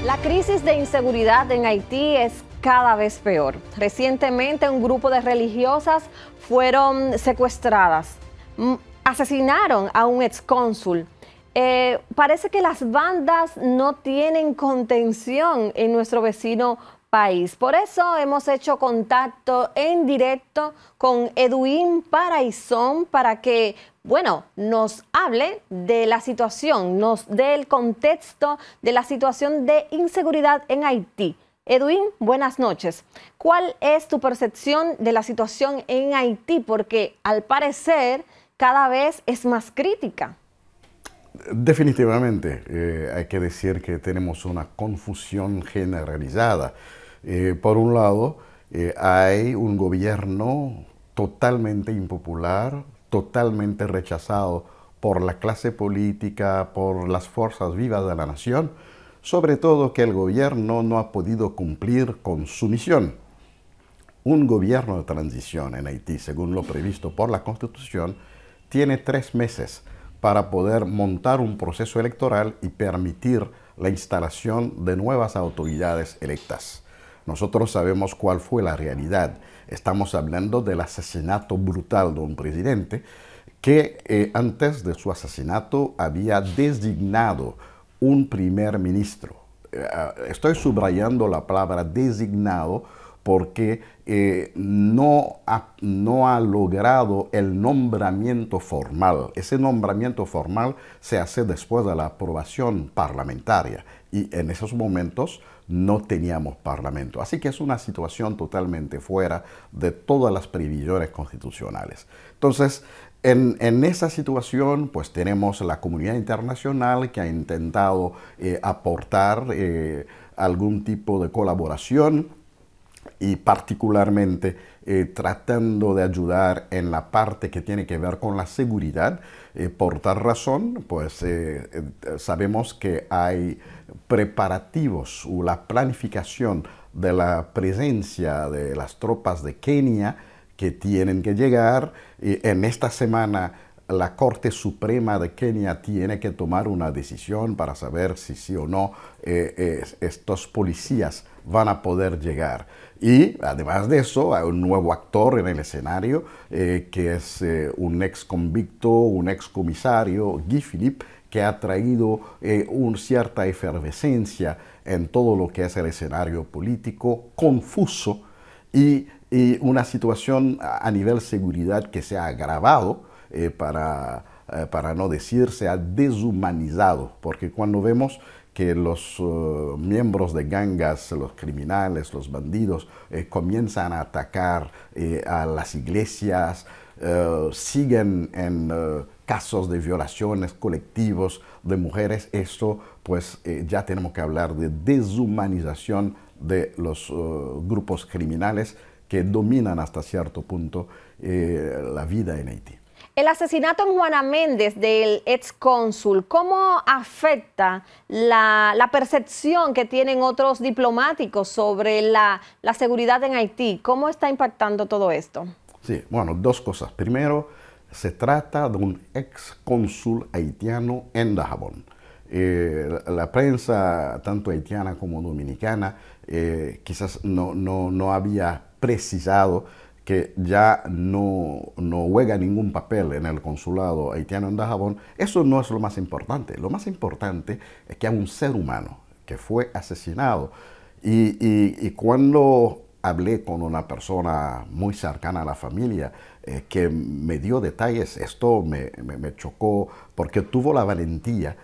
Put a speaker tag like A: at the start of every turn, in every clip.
A: La crisis de inseguridad en Haití es cada vez peor. Recientemente un grupo de religiosas fueron secuestradas, asesinaron a un excónsul. Parece que las bandas no tienen contención en nuestro vecino país. Por eso hemos hecho contacto en directo con Edwin Paraizón para que, nos hable de la situación, nos dé el contexto de la situación de inseguridad en Haití. Edwin, buenas noches. ¿Cuál es tu percepción de la situación en Haití? Porque al parecer cada vez es más crítica.
B: Definitivamente, hay que decir que tenemos una confusión generalizada. Por un lado, hay un gobierno totalmente impopular, totalmente rechazado por la clase política, por las fuerzas vivas de la nación, sobre todo que el gobierno no ha podido cumplir con su misión. Un gobierno de transición en Haití, según lo previsto por la Constitución, tiene 3 meses para poder montar un proceso electoral y permitir la instalación de nuevas autoridades electas. Nosotros sabemos cuál fue la realidad. Estamos hablando del asesinato brutal de un presidente que antes de su asesinato había designado un primer ministro. Estoy subrayando la palabra designado porque no ha logrado el nombramiento formal. Ese nombramiento formal se hace después de la aprobación parlamentaria y en esos momentos no teníamos parlamento. Así que es una situación totalmente fuera de todas las previsiones constitucionales. Entonces, en esa situación, pues tenemos la comunidad internacional que ha intentado aportar algún tipo de colaboración y particularmente tratando de ayudar en la parte que tiene que ver con la seguridad. Por tal razón, pues sabemos que hay preparativos o la planificación de la presencia de las tropas de Kenia que tienen que llegar. En esta semana la Corte Suprema de Kenia tiene que tomar una decisión para saber si sí o no estos policías van a poder llegar. Y además de eso, hay un nuevo actor en el escenario, que es un ex convicto, un ex comisario, Guy Philippe, que ha traído una cierta efervescencia en todo lo que es el escenario político, confuso, y una situación a nivel seguridad que se ha agravado, para no decir se ha deshumanizado, porque cuando vemos que los miembros de gangas, los criminales, los bandidos, comienzan a atacar a las iglesias, siguen en casos de violaciones colectivos de mujeres, esto pues ya tenemos que hablar de deshumanización de los grupos criminales que dominan hasta cierto punto la vida en Haití.
A: El asesinato en Juana Méndez del excónsul, ¿cómo afecta la percepción que tienen otros diplomáticos sobre la seguridad en Haití? ¿Cómo está impactando todo esto?
B: Sí, bueno, 2 cosas. Primero, se trata de un excónsul haitiano en Dajabón. La prensa, tanto haitiana como dominicana, quizás no había precisado que ya no juega ningún papel en el consulado haitiano en Dajabón. Eso no es lo más importante. Lo más importante es que hay un ser humano que fue asesinado. Y cuando hablé con una persona muy cercana a la familia que me dio detalles, esto me chocó porque tuvo la valentía,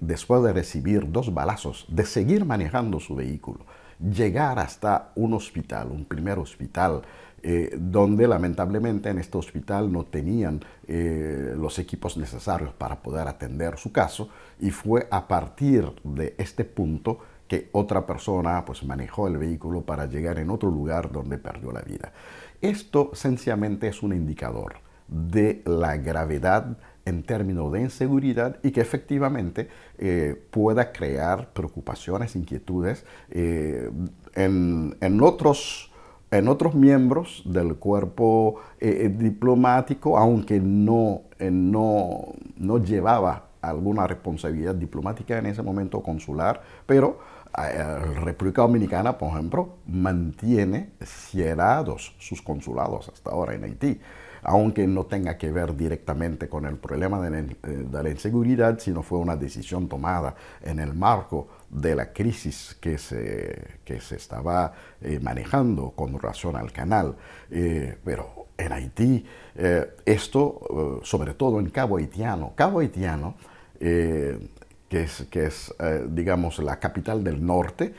B: después de recibir 2 balazos, de seguir manejando su vehículo, llegar hasta un hospital, un primer hospital, donde lamentablemente en este hospital no tenían los equipos necesarios para poder atender su caso, y fue a partir de este punto que otra persona pues manejó el vehículo para llegar en otro lugar donde perdió la vida. Esto sencillamente es un indicador de la gravedad en términos de inseguridad y que efectivamente pueda crear preocupaciones, inquietudes en otros miembros del cuerpo diplomático, aunque no llevaba alguna responsabilidad diplomática en ese momento consular, pero la República Dominicana, por ejemplo, mantiene cerrados sus consulados hasta ahora en Haití, aunque no tenga que ver directamente con el problema de la inseguridad, sino fue una decisión tomada en el marco de la crisis que se estaba manejando con relación al canal. Pero en Haití, esto, sobre todo en Cabo Haitiano, que es digamos, la capital del norte,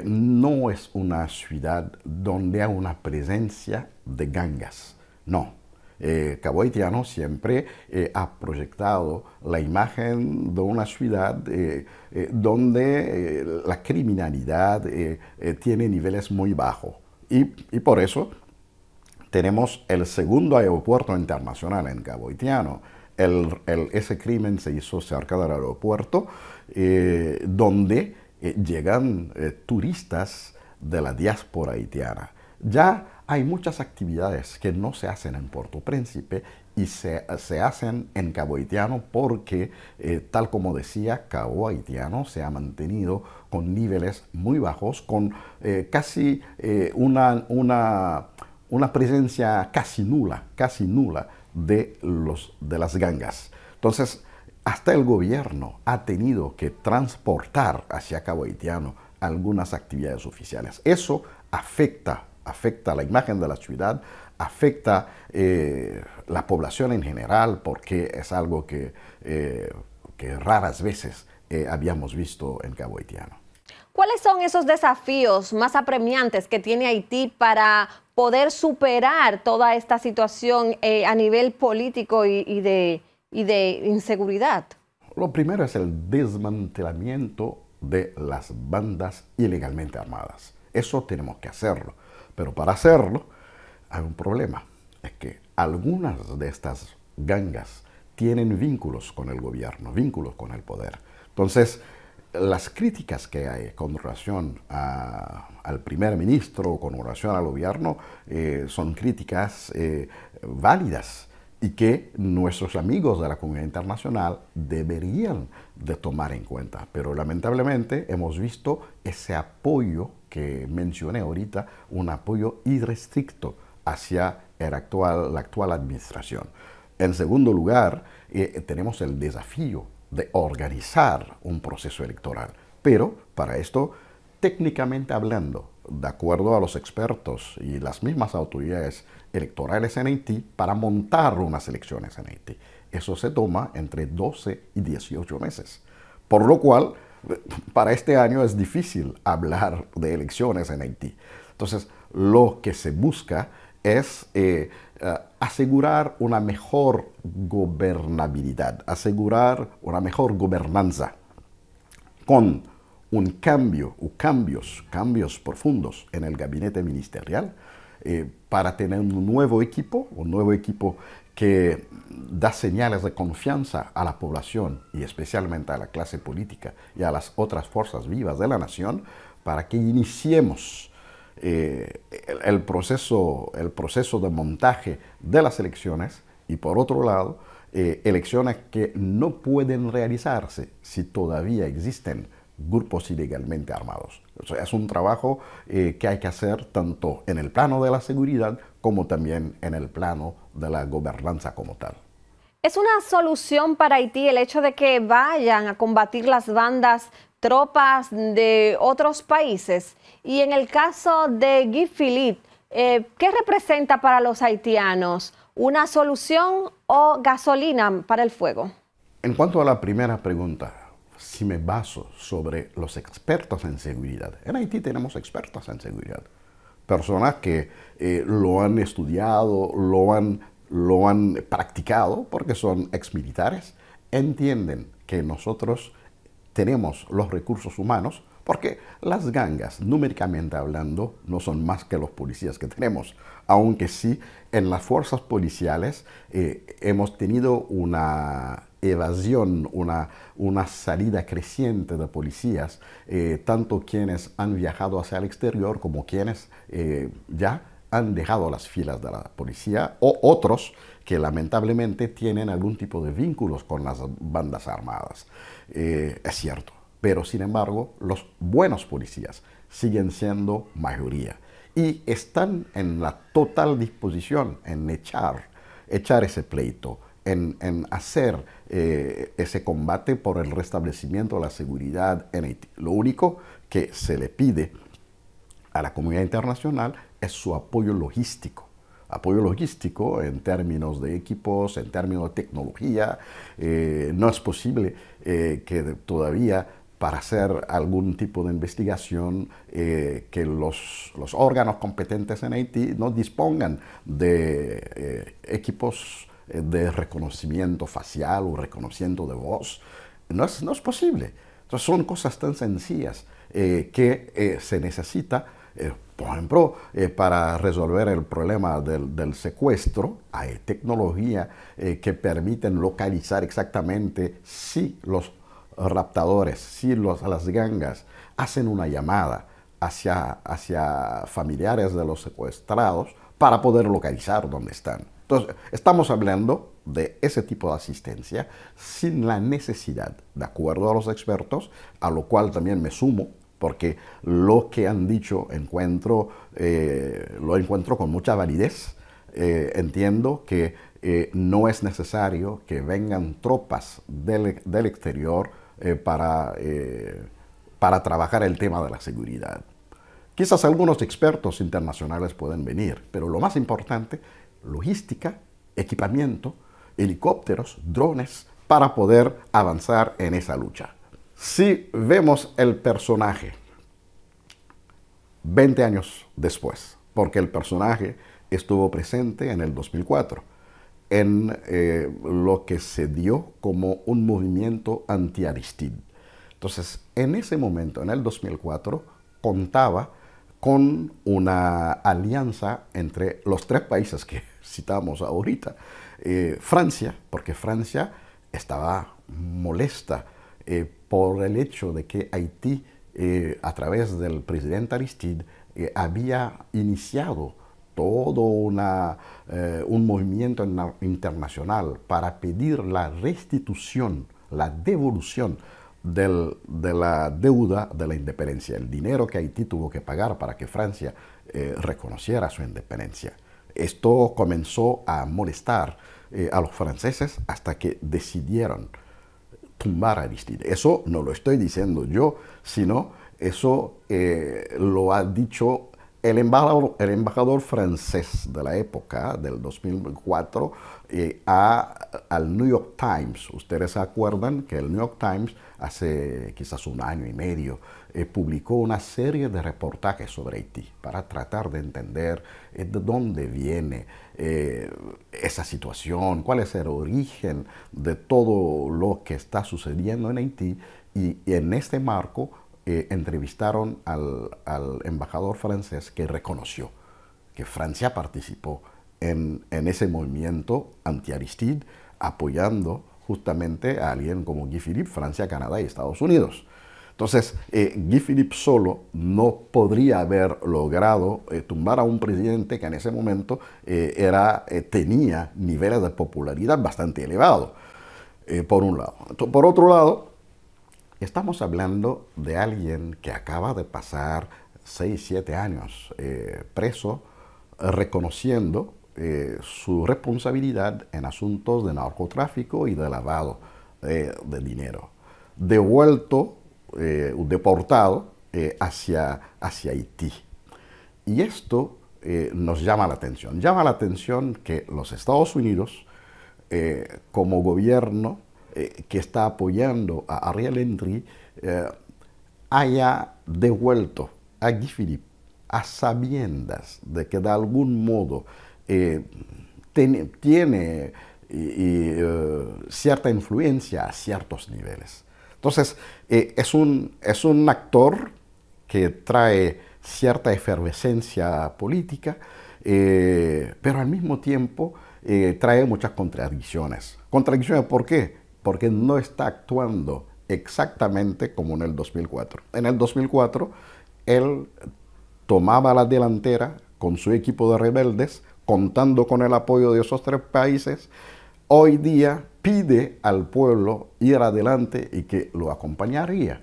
B: no es una ciudad donde hay una presencia de gangas, no. Cabo Haitiano siempre ha proyectado la imagen de una ciudad donde la criminalidad tiene niveles muy bajos. Y por eso tenemos el segundo aeropuerto internacional en Cabo Haitiano. Ese crimen se hizo cerca del aeropuerto, donde llegan turistas de la diáspora haitiana. Ya hay muchas actividades que no se hacen en Puerto Príncipe y se hacen en Cabo Haitiano porque, tal como decía, Cabo Haitiano se ha mantenido con niveles muy bajos, con casi una presencia casi nula de las gangas. Entonces, hasta el gobierno ha tenido que transportar hacia Cabo Haitiano algunas actividades oficiales. Eso afecta la imagen de la ciudad, afecta la población en general, porque es algo que raras veces habíamos visto en Cabo Haitiano.
A: ¿Cuáles son esos desafíos más apremiantes que tiene Haití para poder superar toda esta situación a nivel político y de inseguridad?
B: Lo primero es el desmantelamiento de las bandas ilegalmente armadas. Eso tenemos que hacerlo. Pero para hacerlo hay un problema. Es que algunas de estas gangas tienen vínculos con el gobierno, vínculos con el poder. Entonces, las críticas que hay con relación al primer ministro, con relación al gobierno, son críticas válidas y que nuestros amigos de la comunidad internacional deberían de tomar en cuenta. Pero lamentablemente hemos visto ese apoyo que mencioné ahorita, un apoyo irrestricto hacia la actual administración. En segundo lugar, tenemos el desafío de organizar un proceso electoral. Pero para esto, técnicamente hablando, de acuerdo a los expertos y las mismas autoridades electorales en Haití, para montar unas elecciones en Haití, eso se toma entre 12 y 18 meses. Por lo cual, para este año es difícil hablar de elecciones en Haití. Entonces, lo que se busca es asegurar una mejor gobernabilidad, asegurar una mejor gobernanza con un cambio o cambios profundos en el gabinete ministerial para tener un nuevo equipo que da señales de confianza a la población y especialmente a la clase política y a las otras fuerzas vivas de la nación para que iniciemos el proceso de montaje de las elecciones y, por otro lado, elecciones que no pueden realizarse si todavía existen grupos ilegalmente armados. O sea, es un trabajo que hay que hacer tanto en el plano de la seguridad como también en el plano de la gobernanza como tal.
A: ¿Es una solución para Haití el hecho de que vayan a combatir las bandas tropas de otros países? Y en el caso de Guy Philippe, ¿qué representa para los haitianos? ¿Una solución o gasolina para el fuego?
B: En cuanto a la primera pregunta, si me baso sobre los expertos en seguridad, en Haití tenemos expertos en seguridad, personas que lo han estudiado, lo han practicado porque son exmilitares, entienden que nosotros tenemos los recursos humanos porque las gangas, numéricamente hablando, no son más que los policías que tenemos, aunque sí en las fuerzas policiales hemos tenido una evasión, una salida creciente de policías, tanto quienes han viajado hacia el exterior como quienes ya han dejado las filas de la policía o otros que lamentablemente tienen algún tipo de vínculos con las bandas armadas. Es cierto, pero sin embargo los buenos policías siguen siendo mayoría y están en la total disposición en echar ese pleito, en hacer ese combate por el restablecimiento de la seguridad en Haití. Lo único que se le pide a la comunidad internacional es su apoyo logístico. Apoyo logístico en términos de equipos, en términos de tecnología. No es posible que todavía para hacer algún tipo de investigación que los órganos competentes en Haití no dispongan de equipos de reconocimiento facial o reconocimiento de voz. No es posible. Entonces son cosas tan sencillas que se necesita. Por ejemplo, para resolver el problema del secuestro, hay tecnología que permiten localizar exactamente si los raptadores, si las gangas hacen una llamada hacia familiares de los secuestrados para poder localizar dónde están. Entonces, estamos hablando de ese tipo de asistencia sin la necesidad, de acuerdo a los expertos, a lo cual también me sumo, porque lo que han dicho lo encuentro con mucha validez. Entiendo que no es necesario que vengan tropas del exterior para trabajar el tema de la seguridad. Quizás algunos expertos internacionales pueden venir, pero lo más importante, logística, equipamiento, helicópteros, drones, para poder avanzar en esa lucha. Si vemos el personaje 20 años después, porque el personaje estuvo presente en el 2004, en lo que se dio como un movimiento anti-Aristide. Entonces, en ese momento, en el 2004, contaba con una alianza entre los tres países que citamos ahorita. Francia, porque Francia estaba molesta por el hecho de que Haití, a través del presidente Aristide, había iniciado todo un movimiento internacional para pedir la restitución, la devolución de la deuda de la independencia, el dinero que Haití tuvo que pagar para que Francia reconociera su independencia. Esto comenzó a molestar a los franceses hasta que decidieron tumbar a Aristide. Eso no lo estoy diciendo yo, sino eso lo ha dicho el embajador francés de la época, del 2004, al New York Times. Ustedes se acuerdan que el New York Times hace quizás un año y medio publicó una serie de reportajes sobre Haití para tratar de entender de dónde viene esa situación, cuál es el origen de todo lo que está sucediendo en Haití, y en este marco entrevistaron al embajador francés, que reconoció que Francia participó en ese movimiento anti-Aristide, apoyando justamente a alguien como Guy Philippe, Francia, Canadá y Estados Unidos. Entonces, Guy Philippe solo no podría haber logrado tumbar a un presidente que en ese momento tenía niveles de popularidad bastante elevados, por un lado. Por otro lado, estamos hablando de alguien que acaba de pasar 6, 7 años preso, reconociendo su responsabilidad en asuntos de narcotráfico y de lavado de dinero. Deportado hacia Haití. Y esto nos llama la atención. Llama la atención que los Estados Unidos, como gobierno que está apoyando a Ariel Henry, haya devuelto a Guy Philippe a sabiendas de que de algún modo tiene cierta influencia a ciertos niveles. Entonces, es un actor que trae cierta efervescencia política, pero al mismo tiempo trae muchas contradicciones. ¿Contradicciones por qué? Porque no está actuando exactamente como en el 2004. En el 2004, él tomaba la delantera con su equipo de rebeldes, contando con el apoyo de esos 3 países, hoy día pide al pueblo ir adelante y que lo acompañaría.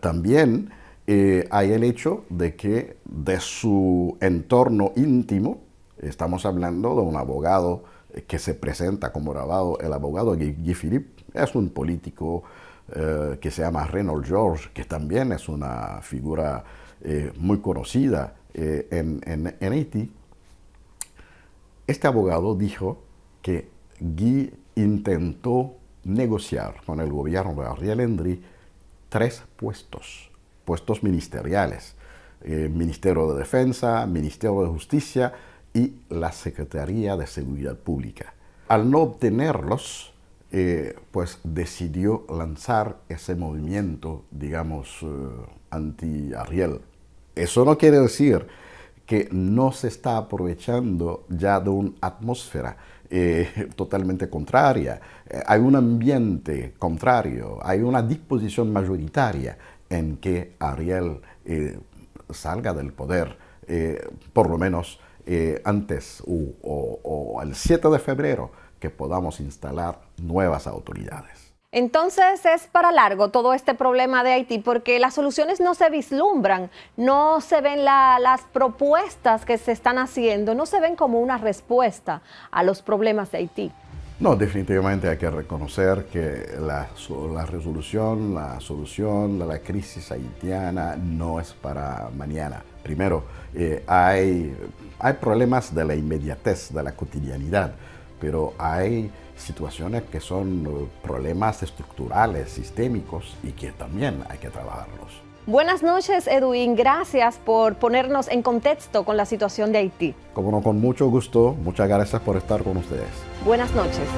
B: También hay el hecho de que de su entorno íntimo, estamos hablando de un abogado que se presenta como abogado, el abogado Guy Philippe, es un político que se llama Reynolds George, que también es una figura muy conocida en Haití. Este abogado dijo que Guy intentó negociar con el gobierno de Ariel Henry 3 puestos ministeriales, Ministerio de Defensa, Ministerio de Justicia y la Secretaría de Seguridad Pública. Al no obtenerlos, pues decidió lanzar ese movimiento, digamos, anti-Ariel. Eso no quiere decir que no se está aprovechando ya de una atmósfera totalmente contraria. Hay un ambiente contrario, hay una disposición mayoritaria en que Ariel salga del poder, por lo menos antes o el 7 de febrero, que podamos instalar nuevas autoridades.
A: Entonces es para largo todo este problema de Haití porque las soluciones no se vislumbran, no se ven las propuestas que se están haciendo, no se ven como una respuesta a los problemas de Haití.
B: No, definitivamente hay que reconocer que la solución de la crisis haitiana no es para mañana. Primero, hay problemas de la inmediatez, de la cotidianidad, pero hay situaciones que son problemas estructurales, sistémicos, y que también hay que trabajarlos.
A: Buenas noches, Edwin. Gracias por ponernos en contexto con la situación de Haití.
B: Como no, con mucho gusto. Muchas gracias por estar con ustedes.
A: Buenas noches.